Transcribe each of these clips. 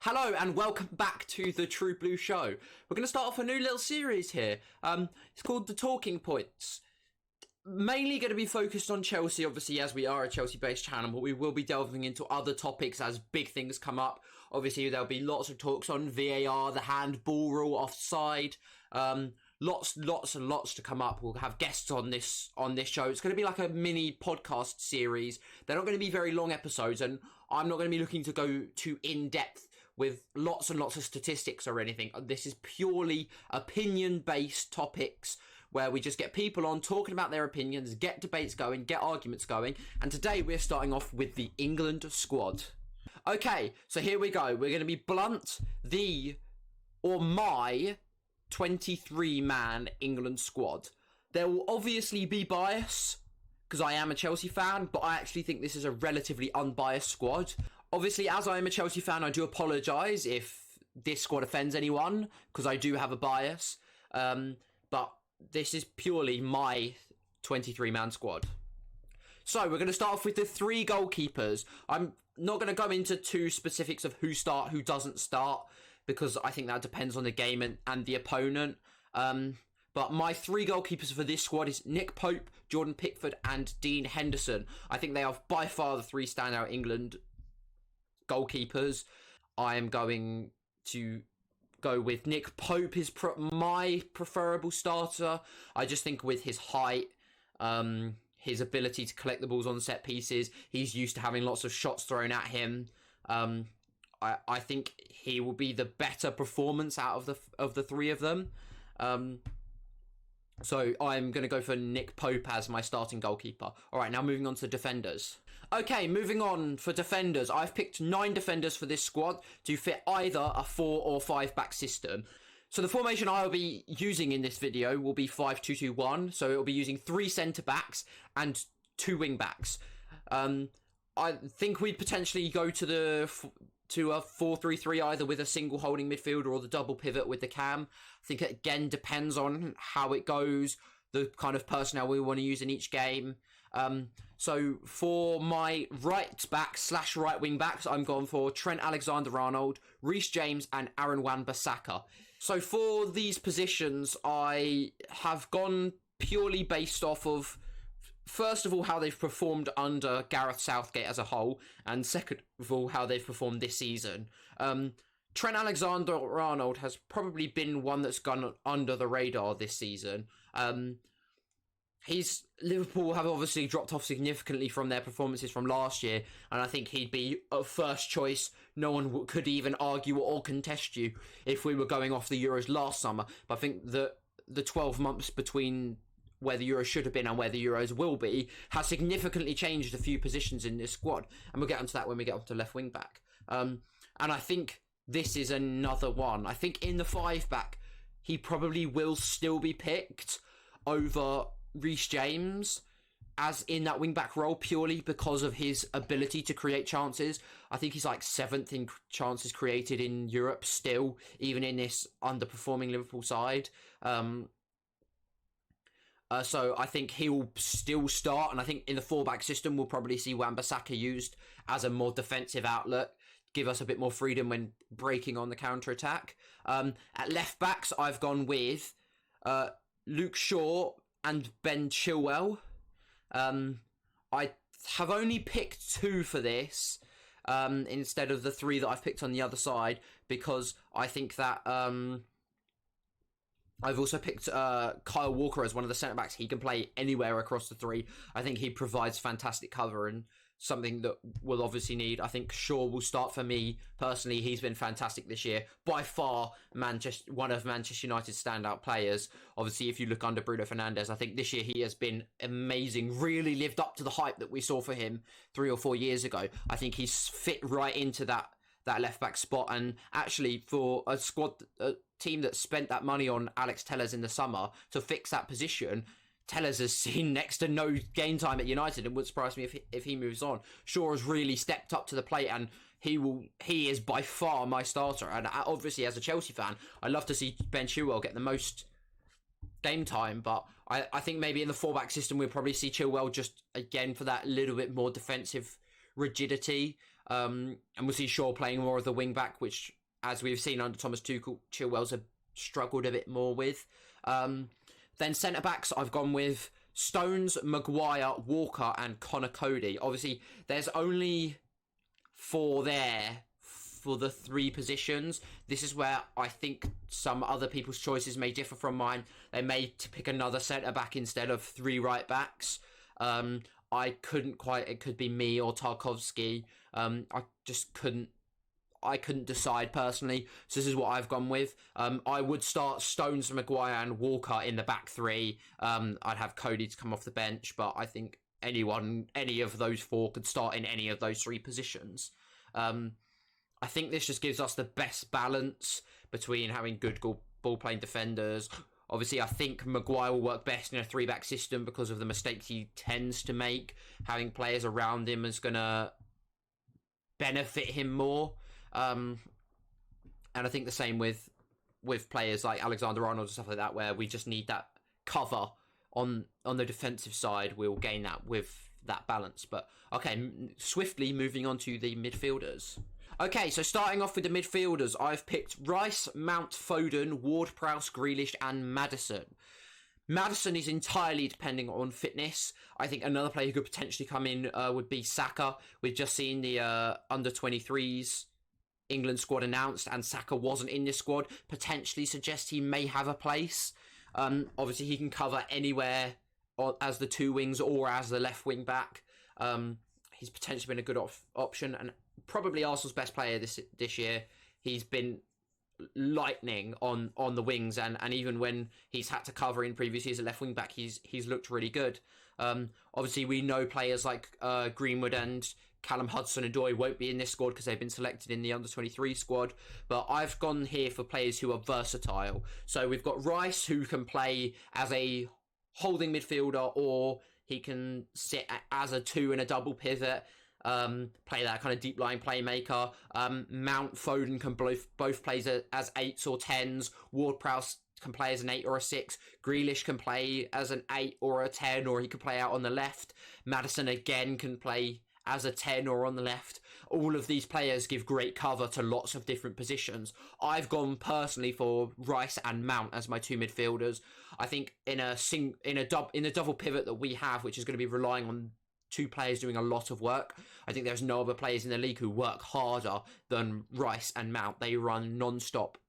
Hello and welcome back to the True Blue Show. We're going to start off a new little series here. It's called The Talking Points. Mainly going to be focused on Chelsea, obviously, as we are a Chelsea-based channel, but we will be delving into other topics as big things come up. Obviously, there'll be lots of talks on VAR, the handball rule, offside. Lots and lots to come up. We'll have guests on this show. It's going to be like a mini podcast series. They're not going to be very long episodes, and I'm not going to be looking to go too in-depth with lots and lots of statistics or anything. This is purely opinion-based topics where we just get people on talking about their opinions, get debates going, get arguments going. And today we're starting off with the England squad. Okay, so here we go. We're going to be blunt, my 23-man England squad. There will obviously be bias, because I am a Chelsea fan, but I actually think this is a relatively unbiased squad. Obviously, as I am a Chelsea fan, I do apologise if this squad offends anyone, because I do have a bias. But this is purely my 23-man squad. So, we're going to start off with the three goalkeepers. I'm not going to go into too specifics of who doesn't start, because I think that depends on the game and the opponent. But my three goalkeepers for this squad is Nick Pope, Jordan Pickford, and Dean Henderson. I think they are by far the three standout England goalkeepers. I am going to go with Nick Pope is my preferable starter. I just think with his height, his ability to collect the balls on set pieces, he's used to having lots of shots thrown at him. I think he will be the better performance out of the three of them. So I'm going to go for Nick Pope as my starting goalkeeper. All right, now moving on to defenders. Okay, moving on for defenders. I've picked 9 defenders for this squad to fit either a 4 or 5 back system. So the formation I'll be using in this video will be 5-2-2-1. So it'll be using 3 centre-backs and 2 wing-backs. I think we'd potentially go to a 4-3-3 either with a single holding midfielder or the double pivot with the cam. I think it again depends on how it goes, the kind of personnel we want to use in each game. So for my right back / right wing backs, I'm going for Trent Alexander-Arnold, Reece James and Aaron Wan-Bissaka. So for these positions, I have gone purely based off of, first of all, how they've performed under Gareth Southgate as a whole, and second of all, how they've performed this season. Trent Alexander-Arnold has probably been one that's gone under the radar this season. Liverpool have obviously dropped off significantly from their performances from last year, and I think he'd be a first choice. No one could even argue or contest you if we were going off the Euros last summer. But I think that the 12 months between where the Euros should have been and where the Euros will be has significantly changed a few positions in this squad. And we'll get onto that when we get onto left wing back. And I think this is another one. I think in the 5-back, he probably will still be picked over Reece James as in that wing-back role purely because of his ability to create chances. I think he's like 7th in chances created in Europe still, even in this underperforming Liverpool side. So I think he will still start, and I think in the 4-back system we'll probably see Wan-Bissaka used as a more defensive outlet, give us a bit more freedom when breaking on the counter-attack. At left-backs, I've gone with Luke Shaw and Ben Chilwell. I have only picked 2 for this instead of the 3 that I've picked on the other side, because I think that I've also picked Kyle Walker as one of the centre-backs. He can play anywhere across the 3. I think he provides fantastic cover and something that we'll obviously need. I think Shaw will start for me. Personally, he's been fantastic this year. By far, one of Manchester United's standout players. Obviously, if you look under Bruno Fernandes, I think this year he has been amazing. Really lived up to the hype that we saw for him 3 or 4 years ago. I think he's fit right into that left-back spot. And actually, for a team that spent that money on Alex Telles in the summer to fix that position, Telles has seen next to no game time at United, and would surprise me if he moves on. Shaw has really stepped up to the plate, and he is by far my starter. And obviously, as a Chelsea fan, I'd love to see Ben Chilwell get the most game time, but I think maybe in the 4-back system we'll probably see Chilwell just again for that little bit more defensive rigidity. And we'll see Shaw playing more of the wing back, which, as we've seen under Thomas Tuchel, Chilwell's have struggled a bit more with. Then centre-backs, I've gone with Stones, Maguire, Walker and Connor Cody. Obviously, there's only 4 there for the 3 positions. This is where I think some other people's choices may differ from mine. They may pick another centre-back instead of 3 right-backs. I couldn't quite... It could be me or Tarkovsky. I just couldn't decide personally, so this is what I've gone with. I would start Stones, Maguire and Walker in the back 3. I'd have Cody to come off the bench, but I think any of those 4 could start in any of those 3 positions. I think this just gives us the best balance between having good ball-playing defenders. Obviously, I think Maguire will work best in a 3-back system because of the mistakes he tends to make. Having players around him is going to benefit him more. And I think the same with players like Alexander-Arnold and stuff like that, where we just need that cover on the defensive side. We'll gain that with that balance. But okay, swiftly moving on to the midfielders. Okay, so starting off with the midfielders, I've picked Rice, Mount, Foden, Ward-Prowse, Grealish and Maddison. Maddison is entirely depending on fitness. I think another player who could potentially come in would be Saka. We've just seen the under-23s England squad announced, and Saka wasn't in this squad. Potentially suggests he may have a place. Obviously, he can cover anywhere as the 2 wings or as the left wing back. He's potentially been a good option, and probably Arsenal's best player this year. He's been lightning on the wings, and even when he's had to cover in previous years at left wing back, he's looked really good. Obviously, we know players like Greenwood and Callum Hudson-Odoi won't be in this squad because they've been selected in the under-23 squad, but I've gone here for players who are versatile. So we've got Rice, who can play as a holding midfielder, or he can sit as a 2 in a double pivot, play that kind of deep line playmaker. Mount, Foden can both play as 8s or 10s. Ward-Prowse can play as an 8 or a 6. Grealish can play as an 8 or a 10, or he can play out on the left. Maddison again can play as a 10 or on the left. All of these players give great cover to lots of different positions. I've gone personally for Rice and Mount as my 2 midfielders. I think in the double pivot that we have, which is going to be relying on 2 players doing a lot of work, I think there's no other players in the league who work harder than Rice and Mount. They run non-stop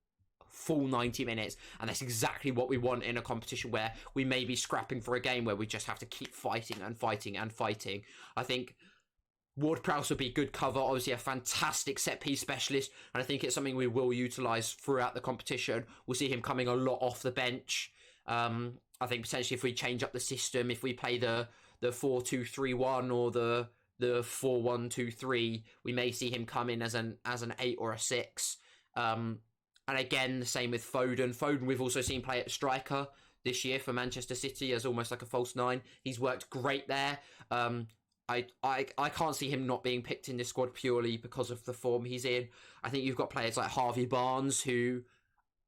full 90 minutes, and that's exactly what we want in a competition where we may be scrapping for a game where we just have to keep fighting and fighting and fighting. I think Ward-Prowse would be good cover, obviously a fantastic set-piece specialist, and I think it's something we will utilise throughout the competition. We'll see him coming a lot off the bench. I think potentially if we change up the system, if we play the 4-2-3-1 or the 4-1-2-3, we may see him come in as an 8 or a 6. And again, the same with Foden. Foden we've also seen play at striker this year for Manchester City as almost like a false 9. He's worked great there. I can't see him not being picked in this squad purely because of the form he's in. I think you've got players like Harvey Barnes, who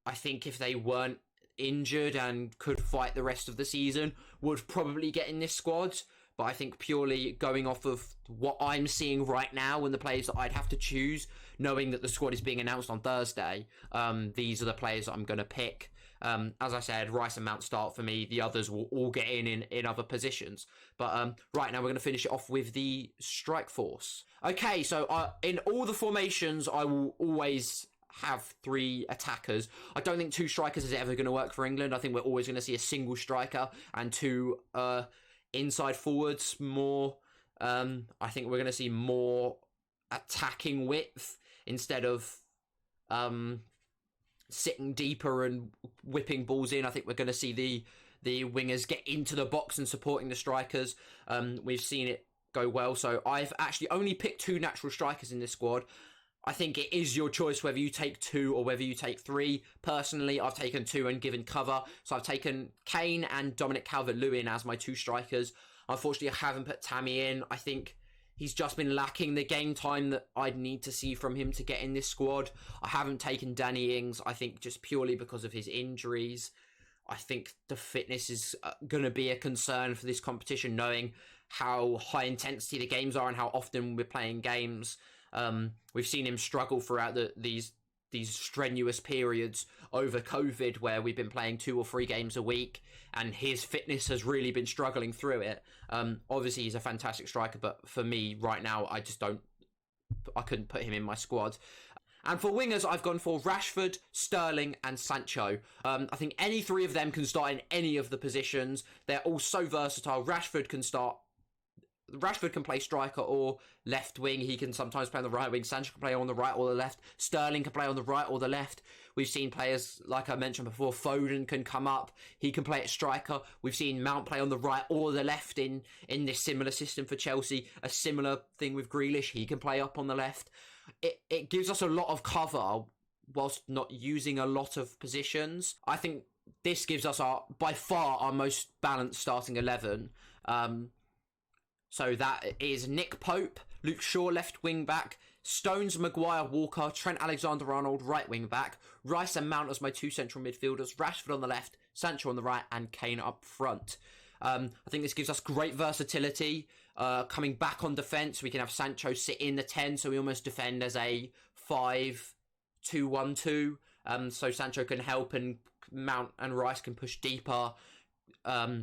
I think if they weren't injured and could fight the rest of the season, would probably get in this squad. But I think purely going off of what I'm seeing right now and the players that I'd have to choose, knowing that the squad is being announced on Thursday, these are the players that I'm going to pick. As I said, Rice and Mount start for me. The others will all get in other positions. But right now we're going to finish it off with the strike force. Okay, so in all the formations, I will always have 3 attackers. I don't think 2 strikers is ever going to work for England. I think we're always going to see a single striker and 2 inside forwards more. I think we're going to see more attacking width instead of sitting deeper and whipping balls in. I think we're going to see the wingers get into the box and supporting the strikers. We've seen it go well. So I've actually only picked 2 natural strikers in this squad. I think it is your choice whether you take 2 or whether you take 3. Personally, I've taken 2 and given cover. So I've taken Kane and Dominic Calvert-Lewin as my 2 strikers. Unfortunately, I haven't put Tammy in. I think he's just been lacking the game time that I'd need to see from him to get in this squad. I haven't taken Danny Ings, I think just purely because of his injuries. I think the fitness is going to be a concern for this competition, knowing how high intensity the games are and how often we're playing games. We've seen him struggle throughout these strenuous periods over COVID where we've been playing 2 or 3 games a week, and his fitness has really been struggling through it. Obviously, he's a fantastic striker, but for me right now, I couldn't put him in my squad. And for wingers, I've gone for Rashford, Sterling, and Sancho. I think any 3 of them can start in any of the positions. They're all so versatile. Rashford can play striker or left wing. He can sometimes play on the right wing. Sancho can play on the right or the left. Sterling can play on the right or the left. We've seen players, like I mentioned before, Foden can come up. He can play at striker. We've seen Mount play on the right or the left in this similar system for Chelsea. A similar thing with Grealish. He can play up on the left. It gives us a lot of cover whilst not using a lot of positions. I think this gives us by far our most balanced starting 11. So that is Nick Pope, Luke Shaw left wing back, Stones, Maguire, Walker, Trent Alexander-Arnold right wing back, Rice and Mount as my 2 central midfielders, Rashford on the left, Sancho on the right, and Kane up front. I think this gives us great versatility. Coming back on defence, we can have Sancho sit in the 10, so we almost defend as a 5-2-1-2. So Sancho can help and Mount and Rice can push deeper.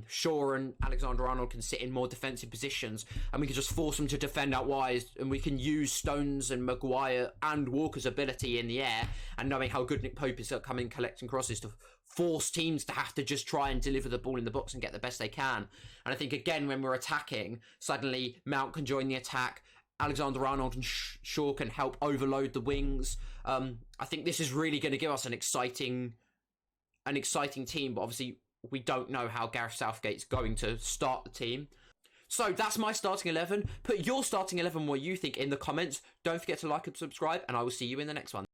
Shaw and Alexander-Arnold can sit in more defensive positions, and we can just force them to defend out wide, and we can use Stones and Maguire and Walker's ability in the air, and knowing how good Nick Pope is at coming collecting crosses, to force teams to have to just try and deliver the ball in the box and get the best they can. And I think, again, when we're attacking, suddenly Mount can join the attack, Alexander-Arnold and Shaw can help overload the wings. I think this is really going to give us an exciting team, but obviously we don't know how Gareth Southgate's going to start the team. So that's my starting 11. Put your starting 11 what you think in the comments. Don't forget to like and subscribe, and I will see you in the next one.